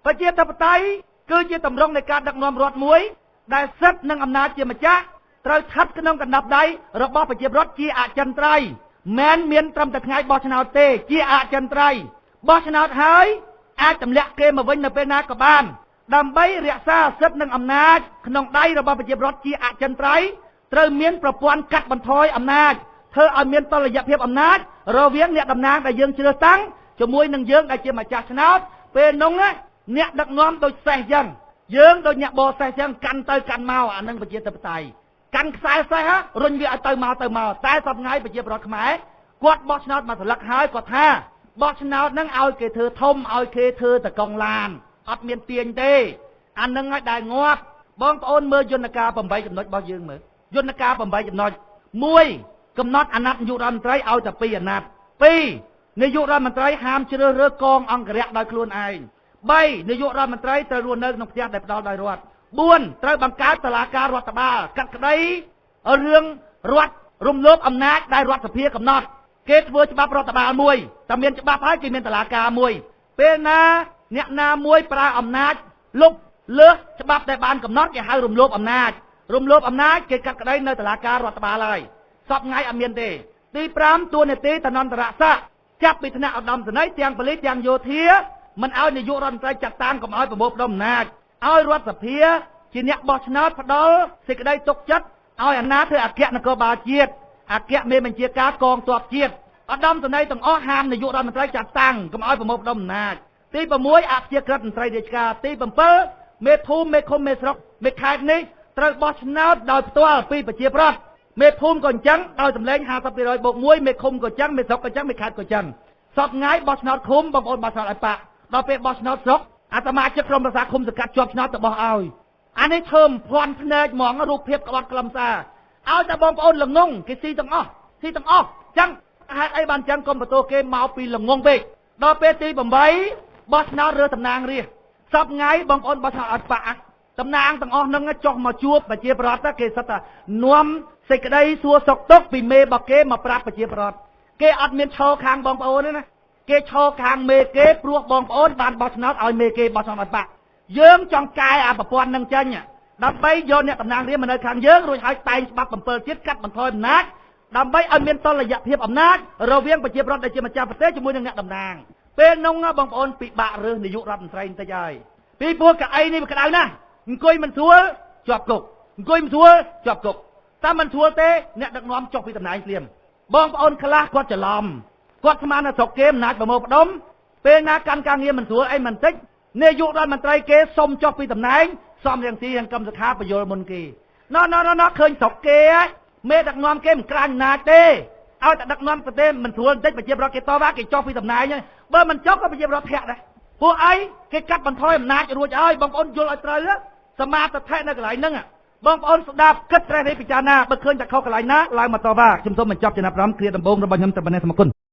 ប្រជាធិបតេយ្យគឺជាទម្រង់នៃការដឹកនាំរដ្ឋមួយដែលសិទ្ធិនិងអំណាចជាម្ចាស់ត្រូវស្ថិតក្នុងកណ្ដាប់ដៃរបស់ប្រជាពលរដ្ឋជាអចិន្ត្រៃយ៍មិនមានត្រឹមតែថ្ងៃបោះឆ្នោតទេជាអចិន្ត្រៃយ៍បោះឆ្នោតហើយអាចទម្លាក់គេមកវិញនៅពេលណាក៏បានដើម្បីរក្សាសិទ្ធិនិងអំណាចក្នុងដៃរបស់ប្រជាពលរដ្ឋជាអចិន្ត្រៃយ៍ត្រូវមានប្រព័ន្ធកាត់បន្ថយអំណាចធ្វើឲ្យមានតុល្យភាពអំណាចរវាងអ្នកតំណាងដែលយើងជ្រើសតាំងជាមួយនឹងយើងដែលជាម្ចាស់ឆ្នោតពេលនោះអ្នកដឹកនាំដូចសេះចឹងយើងដូចអ្នកបរសេះចឹងកាន់ទៅកាន់មកអានឹងប្រជាធិបតេយ្យកាន់ខ្សែសេះរុញវាឲ្យទៅមកតែសប្តាហ៍ថ្ងៃប្រជាពលរដ្ឋខ្មែរគាត់បោះឆ្នោតមកស្លឹកហើយគាត់ថាបោះឆ្នោតហ្នឹងឲ្យគេធ្វើធំឲ្យគេធ្វើតកង់ឡានអត់មានទាញទេអានឹងឲ្យដែលងាប់បងប្អូនមើលយន្តការ8ចំណុចរបស់យើងមើលយន្តការ8ចំណុច1កំណត់អាណត្តិនាយករដ្ឋមន្ត្រីឲ្យតែ2អាណត្តិ2នាយករដ្ឋមន្ត្រីហាមជ្រើសរើសកងអង្គរៈដោយខ្លួនឯង3នាយករដ្ឋមន្ត្រីត្រូវរស់នៅក្នុងផ្ទះដែលផ្ដល់ដោយរដ្ឋ4ត្រូវបង្កើតតុលាការរដ្ឋបាលកាត់ក្តីរឿងរដ្ឋរំលោភអំណាចដែលរដ្ឋសភាកំណត់គេធ្វើច្បាប់រដ្ឋបាលមួយតែមានច្បាប់ហើយគេមានតុលាការមួយពេលណាអ្នកណាមួយប្រើអំណាចលុបលើសច្បាប់ដែលបានកំណត់គេហៅរំលោភអំណាចគេកាត់ក្តីនៅតុលាការរដ្ឋបាលហើយសពថ្ងៃអត់មានទេទី5ទួលនីតិតំណន្តរស័ក្តិចាប់ពីថ្នាក់ឧត្តមសេនីយ៍ទាំងប៉ូលីសទាំងយោធាមិនឲ្យនាយករដ្ឋមន្ត្រីចាត់តាំងកុំឲ្យប្រមូលផ្ដុំអំណាចឲ្យរដ្ឋសភាជាអ្នកបោះឆ្នោតផ្ដល់សេចក្តីទុកចិត្តឲ្យអាណាធ្វើអគ្គនគរបាលជាតិអគ្គមេបញ្ជាការកងទ័ពជាតិឧត្តមសេនីយ៍ទាំងអស់ហាមនាយករដ្ឋមន្ត្រីចាត់តាំងកុំឲ្យប្រមូលផ្ដុំអំណាចទី6អព្យាក្រឹតមន្ត្រីរាជការទី7មេភូមិមេឃុំមេស្រុកមេខេត្តនេះត្រូវបោះឆ្នោតដោយផ្ទាល់ពីប្រជាប្រដ្ឋមេភូមិក៏អញ្ចឹងដោយសម្លេង 50% បូក1មេឃុំក៏អញ្ចឹងមេស្រុកក៏អញ្ចឹងមេខេត្តក៏អញ្ចឹងសពថ្ងៃបោះឆ្នោតឃុំបងប្អូនបោះឆ្នោតឲ្យបាក់ដល់ពេលបោះឆ្នោតស្រុកអាសមាជិកក្រុមប្រឹក្សាឃុំសង្កាត់ជាប់ឆ្នោតទៅបោះឲ្យអានេះធ្វើភ័ណ្ឌភ្នែកហ្មងរូបភាពក្បត់ខ្លឹមសារឲ្យតែបងប្អូនល្ងងគេស៊ីទាំងអស់អញ្ចឹងហេតុអីបានអញ្ចឹងកុំបន្ទោសគេមកពីល្ងងពេកដល់ពេលទី8បោះឆ្នោតរើតំណាងរាស្ត្រសពថ្ងៃបងប្អូនបោះឆ្នោតអត់បាក់តំណាងទាំងអស់នឹងចុះមកជួបប្រជាប្រដ្ឋគេសិតថានាំសេចក្តីសួរសុខទុក្ខពីមេរបស់គេមកប្រាប់ប្រជាប្រដ្ឋគេអត់មានឈរខាងបងប្អូនទេណាគេឈរខាងមេគេព្រោះបងប្អូនបានបោះឆ្នោតឲ្យមេគេបោះឆ្នោតអត់បាក់យើងចង់កែអាប្រព័ន្ធនឹងចេញដើម្បីយកអ្នកតំណាងរាស្ត្រមកនៅខាងយើងរួចឲ្យតែងច្បាប់7ជាតិកាត់បន្ថយអំណាចដើម្បីឲ្យមានតុល្យភាពអំណាចរវាងប្រជាប្រដ្ឋដែលជាម្ចាស់ប្រទេសជាមួយនឹងអ្នកតំណាងពេលនោះបងប្អូនពិបាករើសនាយករដ្ឋមន្ត្រីបន្តិចហើយពីព្រោះកៅអីនេះវាក្តៅណាស់អង្គុយមិនស្រួលជាប់គុកតែមិនស្រួលទេអ្នកដឹកនាំចុះពីតំណែងភ្លាមបងប្អូនខ្លះគាត់ច្រឡំគាត់ស្មានថាស្រុកគេអំណាចប្រមូលផ្ដុំពេលណាកាន់ការងារមិនស្រួលអីមិនតិចនាយករដ្ឋមន្ត្រីគេសុំចុះពីតំណែងសំរៀងស៊ីយ៉ាងកម្មសខាបញ្យលមុនគេណោះឃើញស្រុកគេមេដឹកនាំគេមិនក្រាញអំណាចទេឲ្យតែដឹកនាំប្រទេសមិនស្រួលបន្តិចប្រជាប្រដ្ឋគេតវ៉ាគេចុះពីតំណែងបើមិនចុះក៏ប្រជាប្រដ្ឋធាក់ដែរពួកអីគេកាត់បន្ថយអំណាចរួចហើយបងប្អូនយល់ឲ្យត្រូវសមាធិនៅកន្លែងហ្នឹងបងប្អូនស្ដាប់គិតត្រេះរិះពិចារណាបើឃើញតែខុសកន្លែងណាឡើងមកតវ៉ាខ្ញុំសូមបញ្ចប់ចំណាប់អារម្មណ៍គ្រាដំបូងរបស់ខ្ញុំត្រឹមប៉ុណ្ណេះសូមអរគុណ